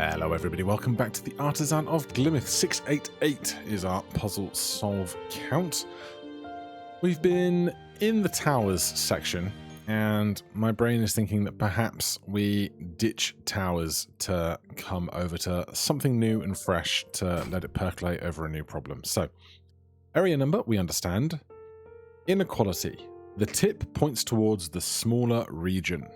Hello everybody, welcome back to the Artisan of Glimmith. 688 is our puzzle solve count. We've been in the towers section, and my brain is thinking that perhaps we ditch towers to come over to something new and fresh to let it percolate over a new problem. So, area number, we understand. Inequality. The tip points towards the smaller region.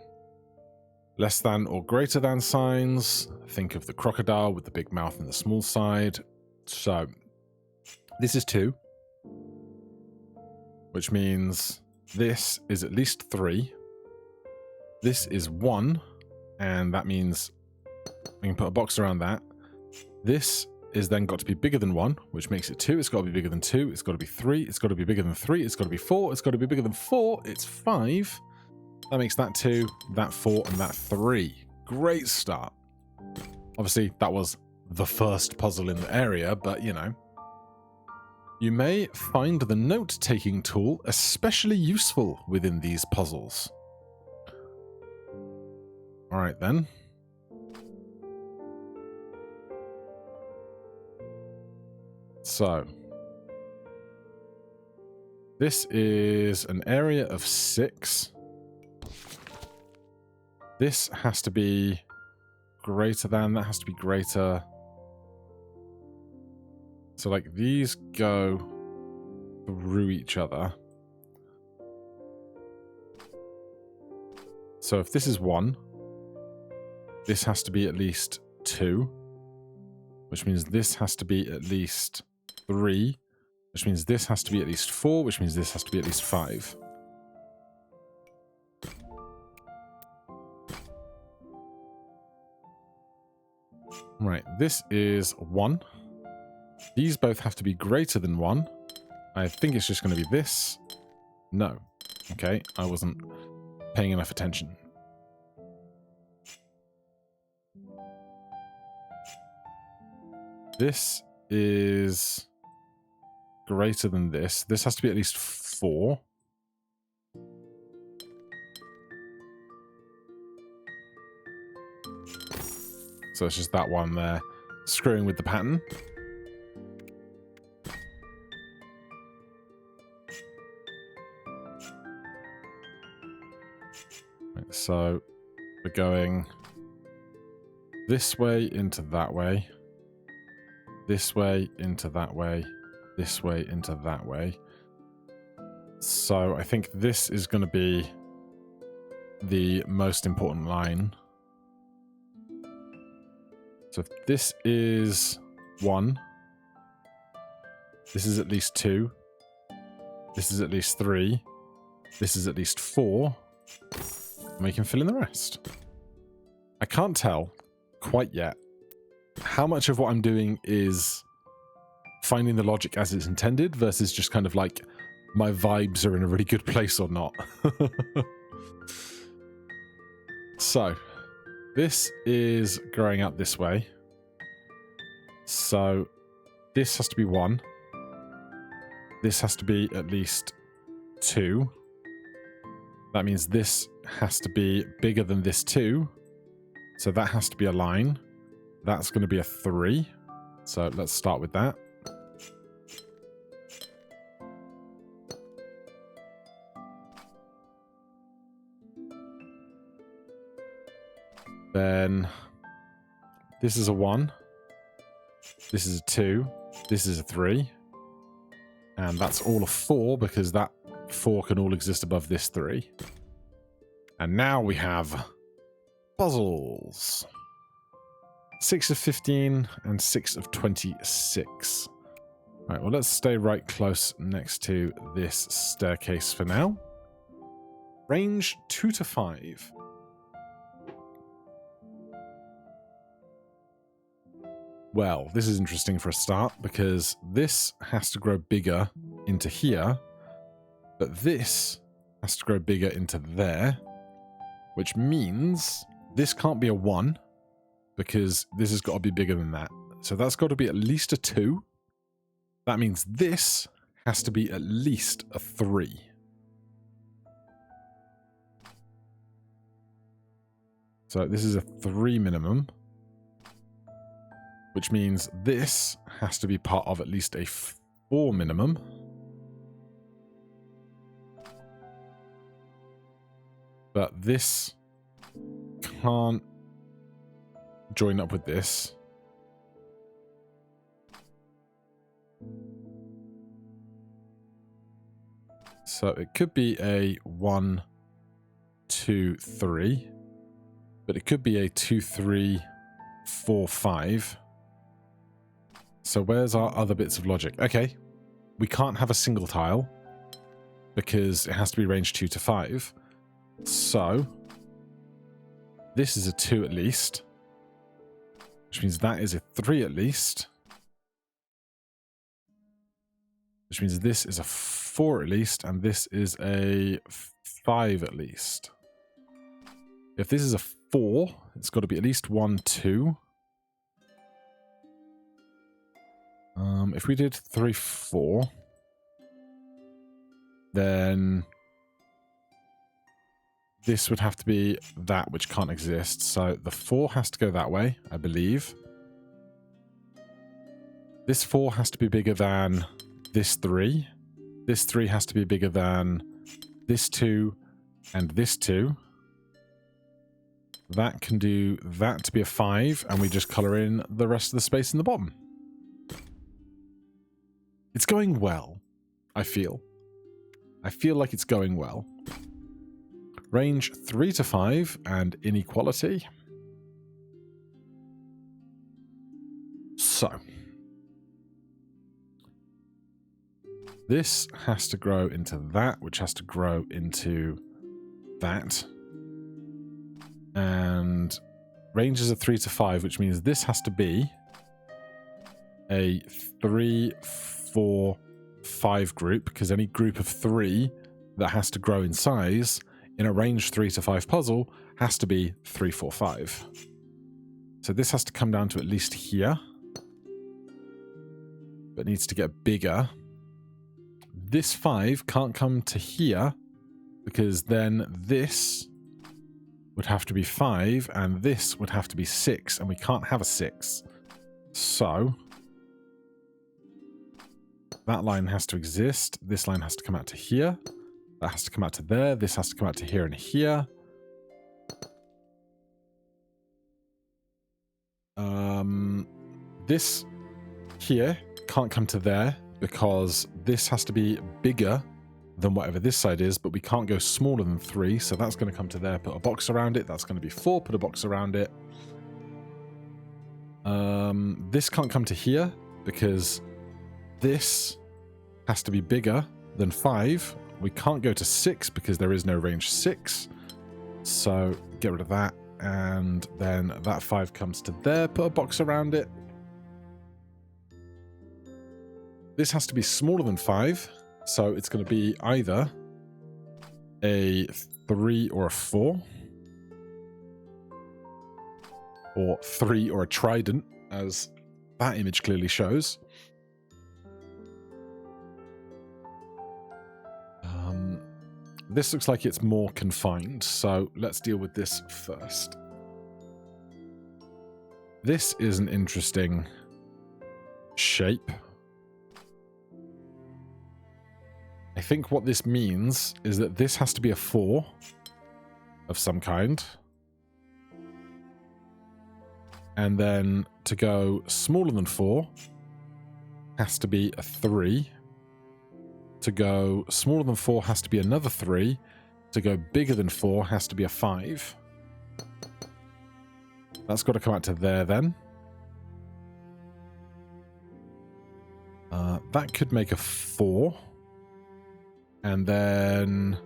Less than or greater than signs. Think of the crocodile with the big mouth and the small side. So, this is 2. Which means this is at least 3. This is 1. And that means we can put a box around that. This is then got to be bigger than 1, which makes it 2. It's got to be bigger than 2. It's got to be 3. It's got to be bigger than 3. It's got to be 4. It's got to be bigger than 4. It's 5. That makes that 2, that 4, and that 3. Great start. Obviously, that was the first puzzle in the area, but, you know. You may find the note-taking tool especially useful within these puzzles. Alright then. So. This is an area of 6. This has to be greater than, that has to be greater. So, like, these go through each other. So, if this is 1, this has to be at least 2, which means this has to be at least 3, which means this has to be at least 4, which means this has to be at least 5. Right, this is 1. These both have to be greater than 1. I think it's just going to be this. No. Okay, I wasn't paying enough attention. This is greater than this. This has to be at least 4. So it's just that one there, screwing with the pattern. Right, so we're going this way into that way, this way into that way, this way into that way. So I think this is going to be the most important line. So if this is 1, this is at least 2, this is at least 3, this is at least 4, and we can fill in the rest. I can't tell quite yet how much of what I'm doing is finding the logic as it's intended versus just kind of like my vibes are in a really good place or not. So, this is growing out this way. So, this has to be 1. This has to be at least 2. That means this has to be bigger than this 2. So that has to be a line. That's going to be a 3. So let's start with that. Then this is a 1. This is a 2. This is a 3. And that's all a 4 because that 4 can all exist above this 3. And now we have puzzles. 6 of 15 and 6 of 26. Right, well, let's stay right close next to this staircase for now. Range 2 to 5. Well, this is interesting for a start because this has to grow bigger into here, but this has to grow bigger into there, which means this can't be a 1 because this has got to be bigger than that. So that's got to be at least a 2. That means this has to be at least a 3. So this is a 3 minimum. which means this has to be part of at least a 4 minimum. But this can't join up with this. So it could be a 1, 2, 3. But it could be a 2, 3, 4, 5. So where's our other bits of logic? Okay, we can't have a single tile because it has to be range 2 to 5. So this is a 2 at least, which means that is a 3 at least, which means this is a 4 at least, and this is a 5 at least. If this is a 4, it's got to be at least 1, 2. If we did 3, 4, then this would have to be that, which can't exist. So the 4 has to go that way, I believe. This 4 has to be bigger than this 3. This 3 has to be bigger than this 2 and this 2. That can do that to be a 5, and we just colour in the rest of the space in the bottom. It's going well, I feel. I feel like it's going well. Range 3 to 5 and inequality. So this has to grow into that, which has to grow into that. And ranges are 3 to 5, which means this has to be a 3, 4, 5 group, because any group of 3 that has to grow in size in a range 3 to 5 puzzle has to be 3, 4, 5. So this has to come down to at least here, but needs to get bigger. This 5 can't come to here, because then this would have to be 5, and this would have to be 6, and we can't have a 6. So that line has to exist. This line has to come out to here. That has to come out to there. This has to come out to here and here. This here can't come to there because this has to be bigger than whatever this side is, but we can't go smaller than 3, so that's going to come to there, put a box around it. That's going to be 4, put a box around it. This can't come to here because this has to be bigger than 5. We can't go to 6 because there is no range 6. So get rid of that. And then that 5 comes to there, put a box around it. This has to be smaller than 5. So it's going to be either a 3 or a 4. Or 3 or a trident, as that image clearly shows. This looks like it's more confined, so let's deal with this first. This is an interesting shape. I think what this means is that this has to be a 4 of some kind. And then to go smaller than 4 has to be a 3. To go smaller than 4 has to be another 3. To go bigger than 4 has to be a 5. That's got to come out to there then. That could make a 4. And then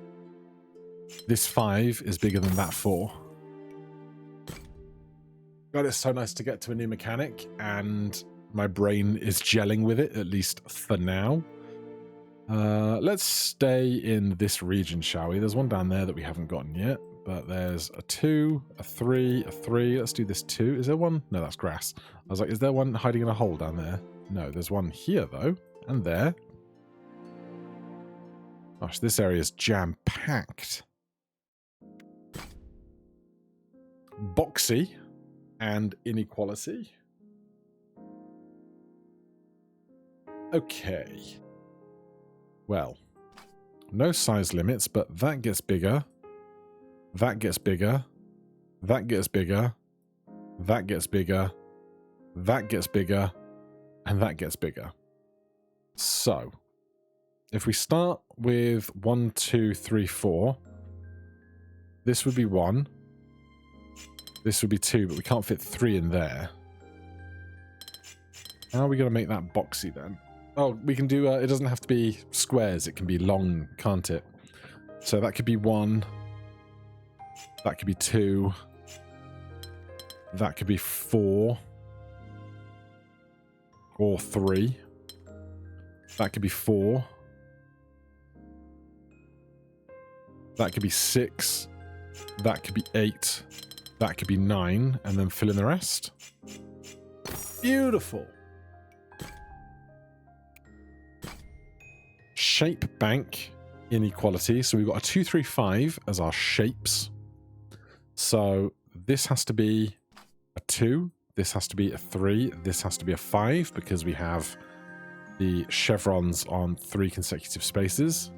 this 5 is bigger than that 4. God, it's so nice to get to a new mechanic, and my brain is gelling with it, at least for now. Let's stay in this region, shall we? There's one down there that we haven't gotten yet, but there's a 2, a 3, a 3. Let's do this 2. Is there one? No, that's grass. I was like, is there one hiding in a hole down there? No, there's one here, though, and there. Gosh, this area is jam-packed. Boxy and inequality. Okay. Well, no size limits, but that gets bigger. That gets bigger. That gets bigger. That gets bigger. That gets bigger. And that gets bigger. So, if we start with 1, 2, 3, 4, this would be 1. This would be 2, but we can't fit 3 in there. How are we going to make that boxy then? Oh, we can do, it doesn't have to be squares, it can be long, can't it? So that could be 1. That could be 2. That could be 4. Or 3. That could be 4. That could be 6. That could be 8. That could be 9. And then fill in the rest. Beautiful. Shape bank inequality. So we've got a 2, 3, 5 as our shapes. So this has to be a 2. This has to be a 3. This has to be a 5 because we have the chevrons on 3 consecutive spaces.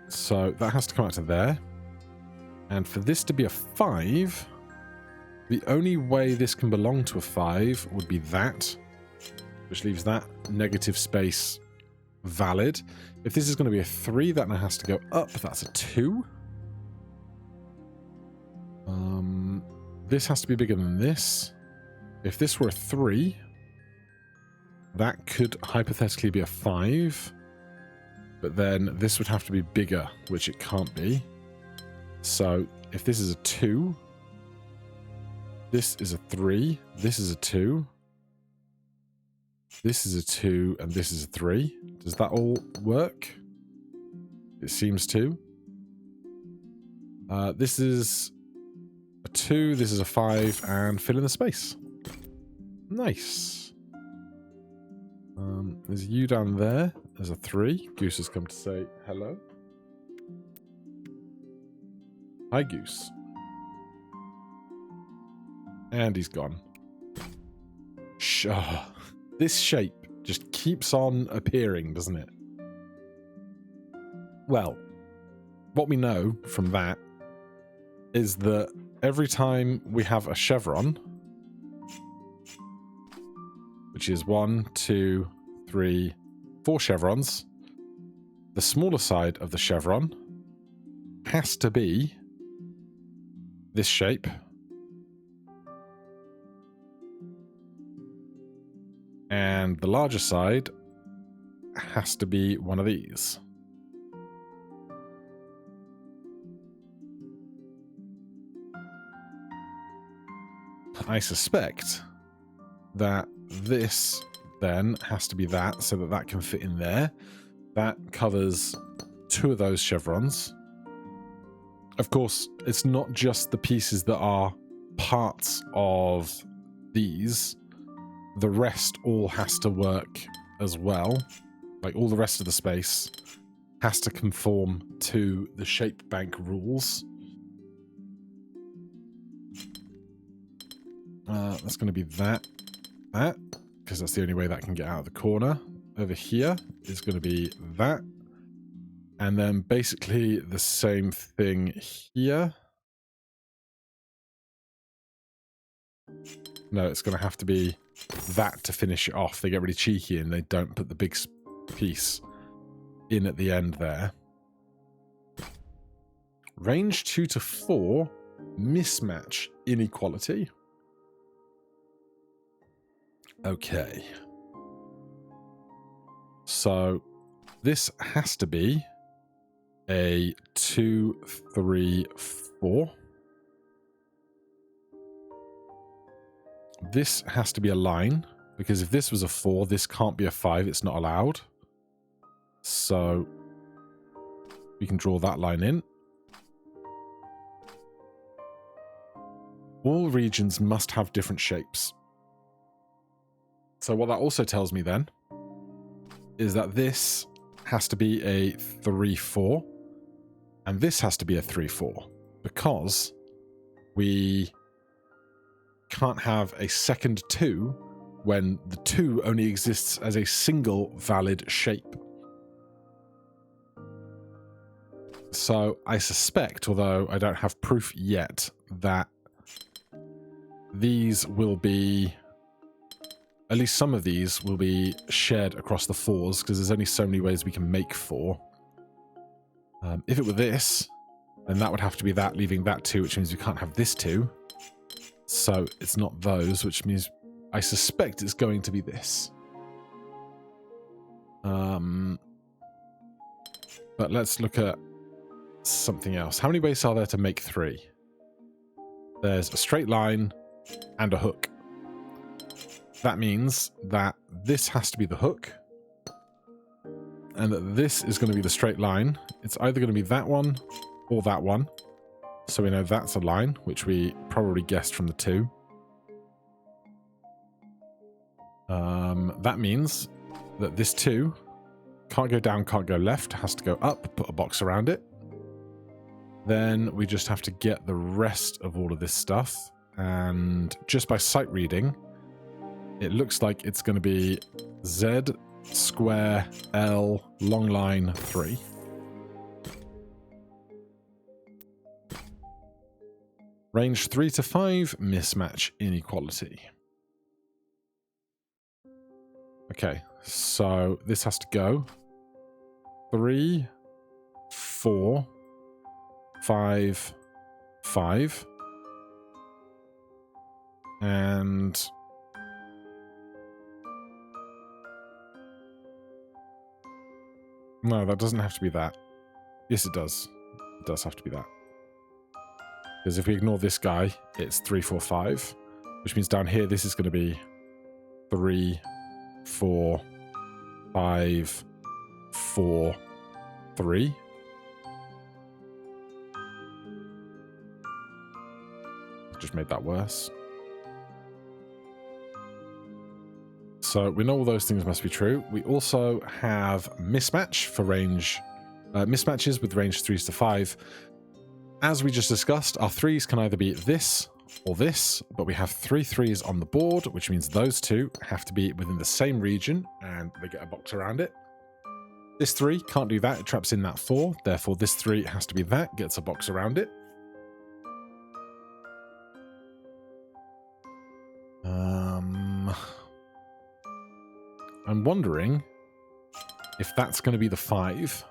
So that has to come out to there. And for this to be a 5, the only way this can belong to a 5 would be that, which leaves that negative space valid. If this is going to be a 3, that now has to go up. That's a 2. This has to be bigger than this. If this were a 3, that could hypothetically be a 5. But then this would have to be bigger, which it can't be. So if this is a 2, this is a 3, this is a 2, this is a 2, and this is a 3. Does that all work? It seems to. This is a 2, this is a 5, and fill in the space. Nice. There's you down there. There's a 3. Goose has come to say hello. Hi, Goose. And he's gone. Sure. This shape just keeps on appearing, doesn't it? Well, what we know from that is that every time we have a chevron, which is 1, 2, 3, 4 chevrons, the smaller side of the chevron has to be this shape. And the larger side has to be one of these. I suspect that this then has to be that, so that that can fit in there. That covers 2 of those chevrons. Of course, it's not just the pieces that are parts of these. The rest all has to work as well. Like, all the rest of the space has to conform to the shape bank rules. That's going to be that, because that's the only way that can get out of the corner. Over here is going to be that. And then basically the same thing here. No, it's going to have to be that to finish it off. They get really cheeky and they don't put the big piece in at the end there. Range 2 to 4, mismatch inequality. Okay. So this has to be a 2, 3, 4. This has to be a line, because if this was a 4, this can't be a 5. It's not allowed. So we can draw that line in. All regions must have different shapes. So what that also tells me then is that this has to be a 3, 4, and this has to be a 3, 4, because we can't have a second 2 when the 2 only exists as a single valid shape. So I suspect, although I don't have proof yet, that these will be, at least some of these will be shared across the 4s, because there's only so many ways we can make 4. If it were this, then that would have to be that, leaving that 2, which means we can't have this 2. So it's not those, which means I suspect it's going to be this. But let's look at something else. How many ways are there to make 3? There's a straight line and a hook. That means that this has to be the hook, and that this is going to be the straight line. It's either going to be that one or that one. So we know that's a line, which we probably guessed from the 2. That means that this 2 can't go down, can't go left, has to go up, put a box around it. Then we just have to get the rest of all of this stuff. And just by sight reading, it looks like it's going to be Z, square, L, long line, 3. Range 3 to 5, mismatch, inequality. Okay, so this has to go 3, 4, 5, 5. And no, that doesn't have to be that. Yes, it does. It does have to be that. Because if we ignore this guy, it's 3, 4, 5. Which means down here, this is going to be 3, 4, 5, 4, 3. Just made that worse. So we know all those things must be true. We also have mismatch for range, mismatches with range 3s to 5. As we just discussed, our 3s can either be this or this, but we have 3 3s on the board, which means those 2 have to be within the same region and they get a box around it. This 3 can't do that, it traps in that 4, therefore this 3 has to be that, gets a box around it. I'm wondering if that's going to be the 5.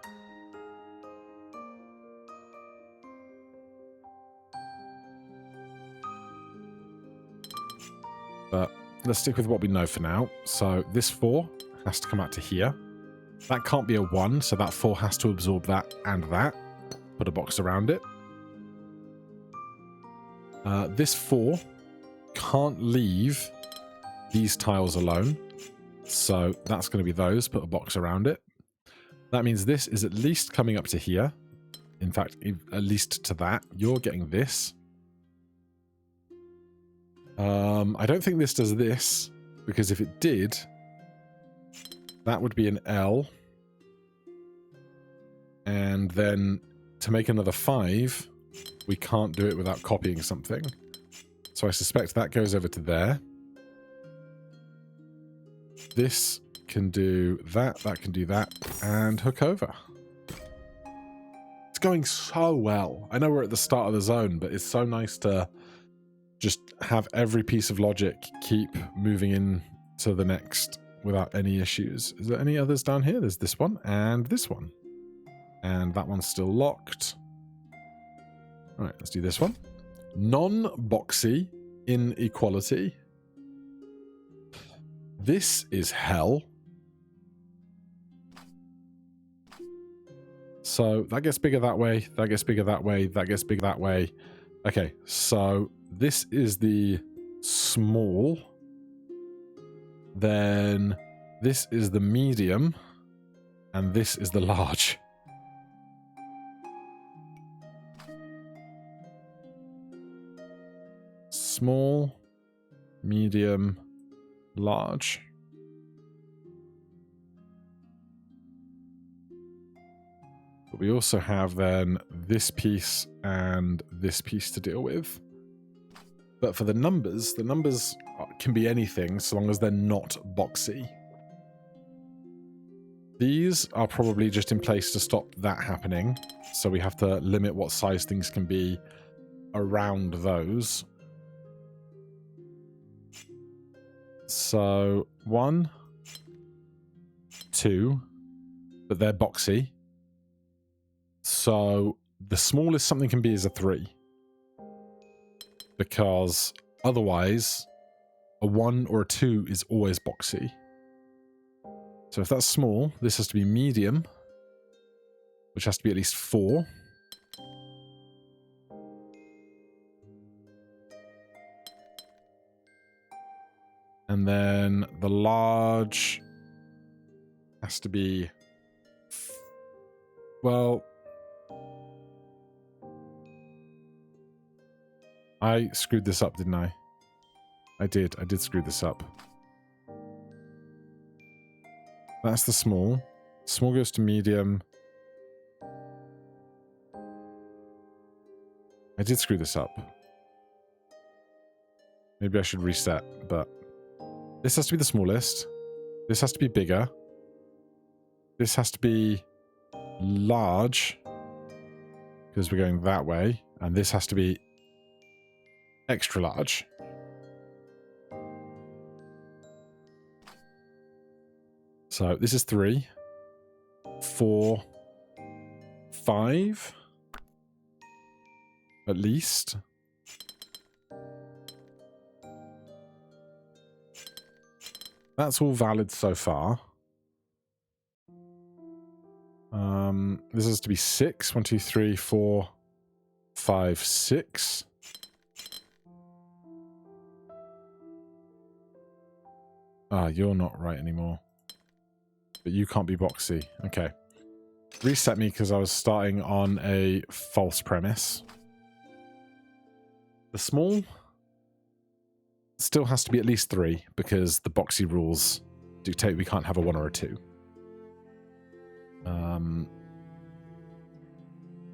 But let's stick with what we know for now. So this 4 has to come out to here. That can't be a 1, so that 4 has to absorb that and that. Put a box around it. This 4 can't leave these tiles alone. So that's going to be those. Put a box around it. That means this is at least coming up to here. In fact, at least to that. You're getting this. I don't think this does this, because if it did, that would be an L. And then to make another 5, we can't do it without copying something. So I suspect that goes over to there. This can do that, that can do that, and hook over. It's going so well. I know we're at the start of the zone, but it's so nice to just have every piece of logic keep moving in to the next without any issues. Is there any others down here? There's this one and this one. And that one's still locked. All right, let's do this one. Non-boxy, inequality. This is hell. So that gets bigger that way, that gets bigger that way, that gets bigger that way. Okay, so this is the small. Then this is the medium. And this is the large. Small, medium, large. But we also have then this piece and this piece to deal with. But for the numbers can be anything so long as they're not boxy. These are probably just in place to stop that happening. So we have to limit what size things can be around those. So 1, 2, but they're boxy. So the smallest something can be is a 3. Because otherwise, a 1 or a 2 is always boxy. So if that's small, this has to be medium, which has to be at least 4. And then the large has to be, well, I screwed this up, didn't I? I did screw this up. That's the small. Small goes to medium. I did screw this up. Maybe I should reset, but this has to be the smallest. This has to be bigger. This has to be large, because we're going that way. And this has to be extra large. So this is 3, 4, 5, at least. That's all valid so far. This is to be 6. 1, 2, 3, 4, 5, 6. Ah, you're not right anymore. But you can't be boxy. Okay. Reset me because I was starting on a false premise. The small still has to be at least 3 because the boxy rules dictate we can't have a 1 or a 2.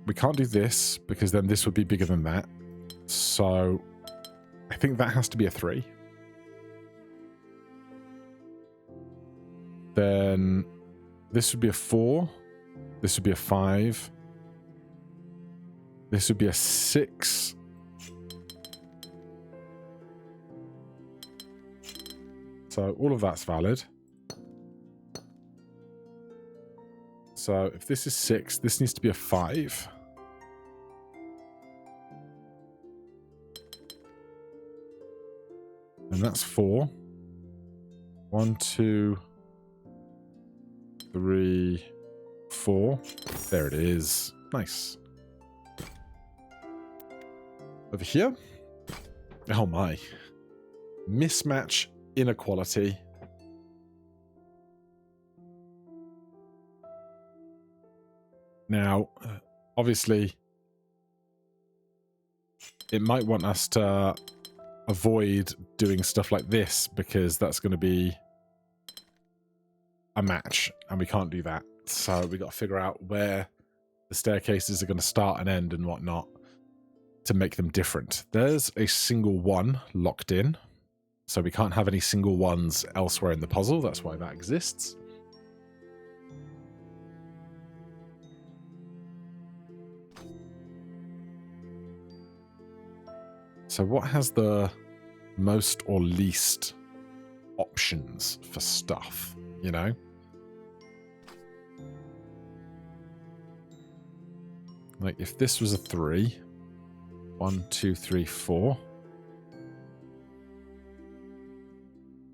We can't do this because then this would be bigger than that. So I think that has to be a 3. Then this would be a 4. This would be a 5. This would be a 6. So all of that's valid. So if this is 6, this needs to be a 5. And that's 4. 1, 2, 3, 4. There it is. Nice. Over here. Oh my. Mismatch inequality. Now, obviously, it might want us to avoid doing stuff like this because that's going to be a match and we can't do that. So we got to figure out where the staircases are going to start and end and whatnot to make them different. There's a single 1 locked in, so we can't have any single 1s elsewhere in the puzzle. That's why that exists. So what has the most or least options for stuff, you know? Like if this was a 3, 1, 2, 3, 4.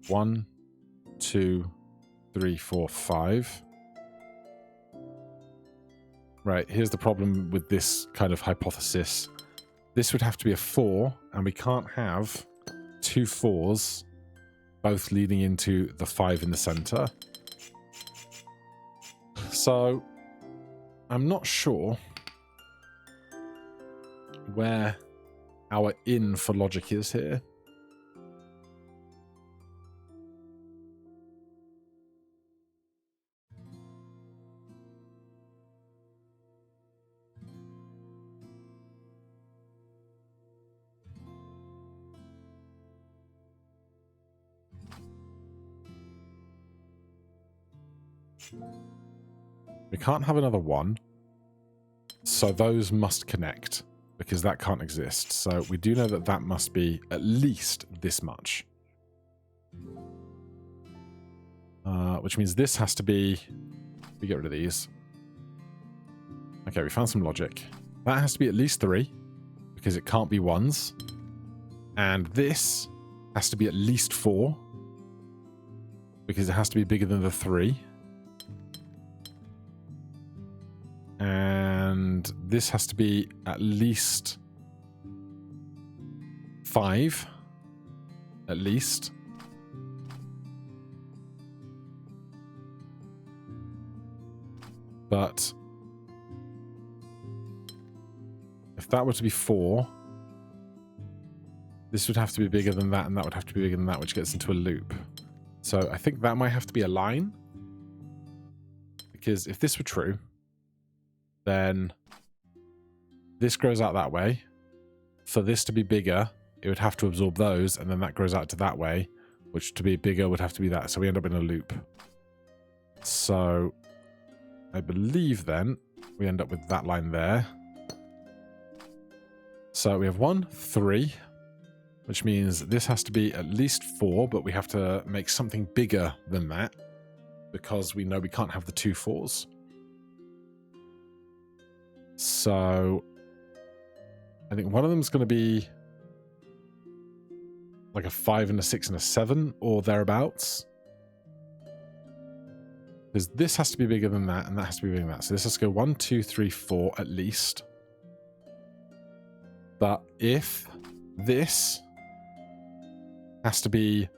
1, 2, 3, 4, 5. Right, here's the problem with this kind of hypothesis. This would have to be a 4, and we can't have 2 4s both leading into the 5 in the center. So I'm not sure where our in for logic is here. We can't have another 1. So those must connect, because that can't exist. So we do know that that must be at least this much. Which means this has to be... We get rid of these. Okay, we found some logic. That has to be at least 3, because it can't be 1s. And this has to be at least 4, because it has to be bigger than the 3. And this has to be at least 5. At least. But if that were to be 4, this would have to be bigger than that, and that would have to be bigger than that, which gets into a loop. So I think that might have to be a line. Because if this were true, then this grows out that way. For this to be bigger, it would have to absorb those, and then that grows out to that way, which to be bigger would have to be that. So we end up in a loop. So I believe then we end up with that line there. So we have 1, 3, which means this has to be at least 4, but we have to make something bigger than that because we know we can't have the 2 4s. So I think one of them is going to be like a 5 and a 6 and a 7 or thereabouts. Because this has to be bigger than that, and that has to be bigger than that. So this has to go 1, 2, 3, 4 at least. But if this has to be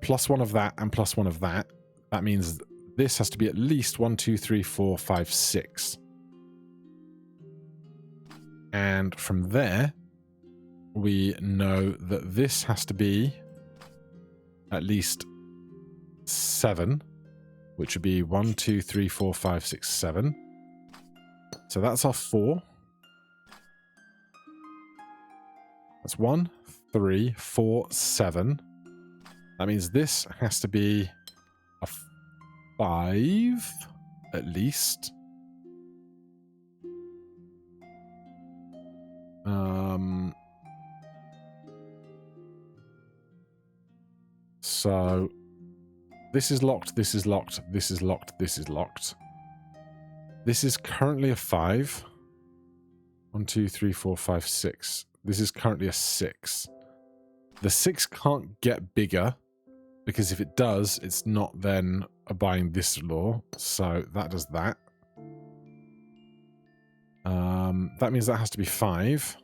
plus 1 of that and plus 1 of that, that means this has to be at least 1, 2, 3, 4, 5, 6. And from there, we know that this has to be at least 7, which would be 1, 2, 3, 4, 5, 6, 7. So that's our 4. That's 1, 3, 4, 7. That means this has to be a 5 at least. So this is locked, this is locked, this is locked, this is locked. This is currently a 5. 1, 2, 3, 4, 5, 6. This is currently a 6. The 6 can't get bigger, because if it does, it's not then obeying this law. So that does that. That means that has to be 5.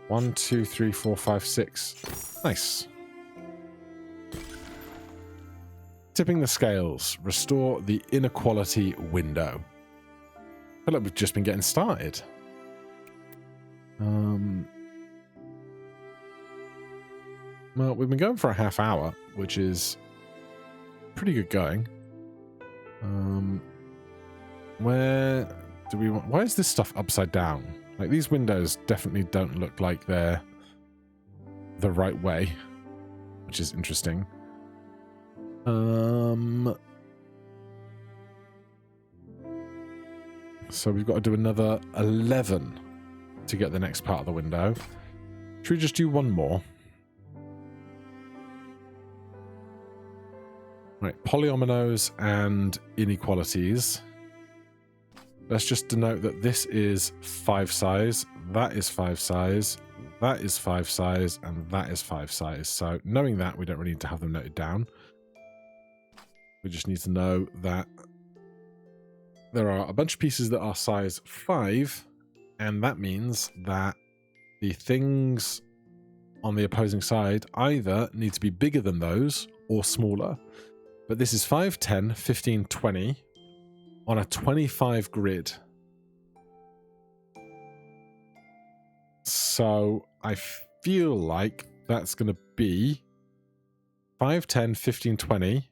1, 2, 3, 4, 5, 6. Nice. Tipping the scales. Restore the inequality window. I feel like we've just been getting started. Well, we've been going for a half hour, which is pretty good going. Where do we want... Why is this stuff upside down? Like, these windows definitely don't look like they're the right way, which is interesting. So we've got to do another 11 to get the next part of the window. Should we just do one more? Right, polyominoes and inequalities. Let's just denote that this is 5 size, that is 5 size, that is 5 size, and that is 5 size. So knowing that, we don't really need to have them noted down. We just need to know that there are a bunch of pieces that are size 5, and that means that the things on the opposing side either need to be bigger than those or smaller. But this is 5, 10, 15, 20 on a 25 grid. So I feel like that's going to be 5, 10, 15, 20.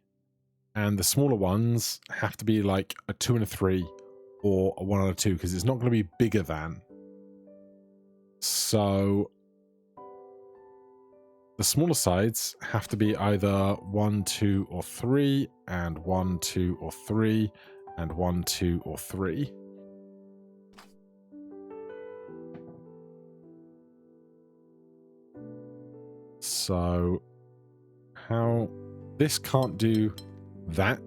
And the smaller ones have to be like a 2 and a 3 or a 1 and a 2, because it's not going to be bigger than. So the smaller sides have to be either 1, 2, or 3, and 1, 2, or 3, and 1, 2, or 3. So how this can't do that.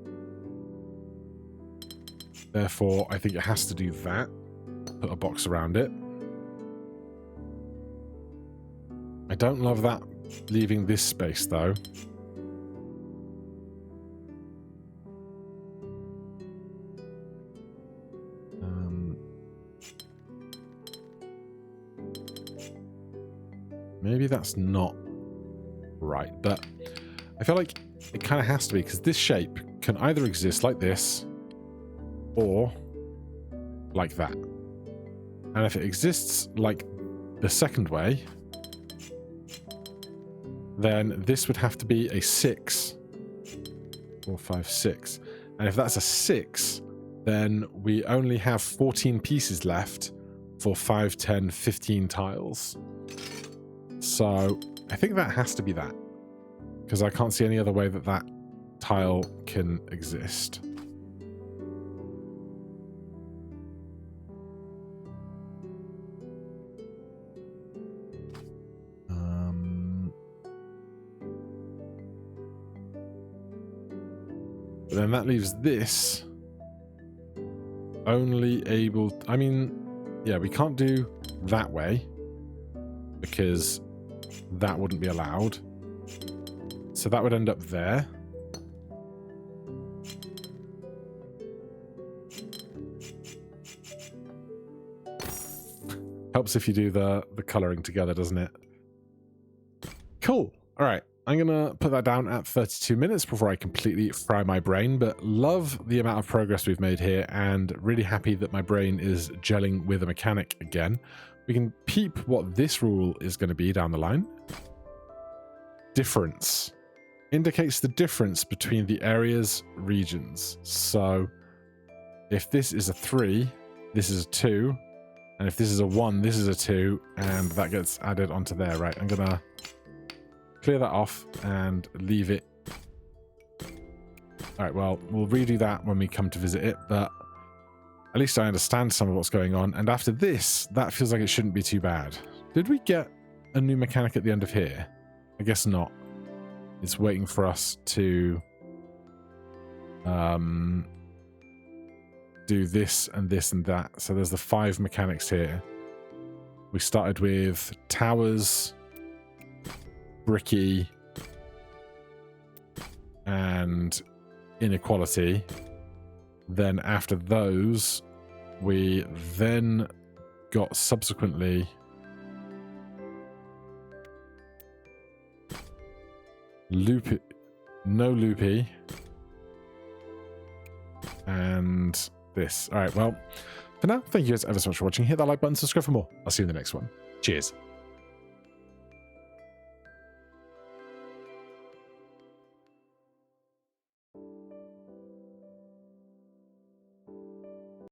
Therefore, I think it has to do that. Put a box around it. I don't love that leaving this space though. Maybe that's not right, but I feel like it kind of has to be, because this shape can either exist like this or like that. And if it exists like the second way, then this would have to be a 6. 4, 5, 6. And if that's a 6, then we only have 14 pieces left for 5, 10, 15 tiles. So I think that has to be that, because I can't see any other way that that tile can exist. But then that leaves this only able... I mean, yeah, we can't do that way because that wouldn't be allowed. So that would end up there. Helps if you do the colouring together, doesn't it? Cool. All right. I'm going to put that down at 32 minutes before I completely fry my brain, but love the amount of progress we've made here and really happy that my brain is gelling with a mechanic again. We can peep what this rule is going to be down the line. Difference. Indicates the difference between the area's regions. So if this is a 3, this is a 2, and if this is a 1, this is a 2, and that gets added onto there, right? I'm going to clear that off and leave it. All right, well, we'll redo that when we come to visit it, but at least I understand some of what's going on. And after this, that feels like it shouldn't be too bad. Did we get a new mechanic at the end of here? I guess not. It's waiting for us to do this and this and that. So there's the 5 mechanics here. We started with towers, bricky, and inequality. Then after those, we then got subsequently loopy, no loopy, and this. All right, well, for now, thank you guys ever so much for watching. Hit that like button, subscribe for more. I'll see you in the next one. Cheers.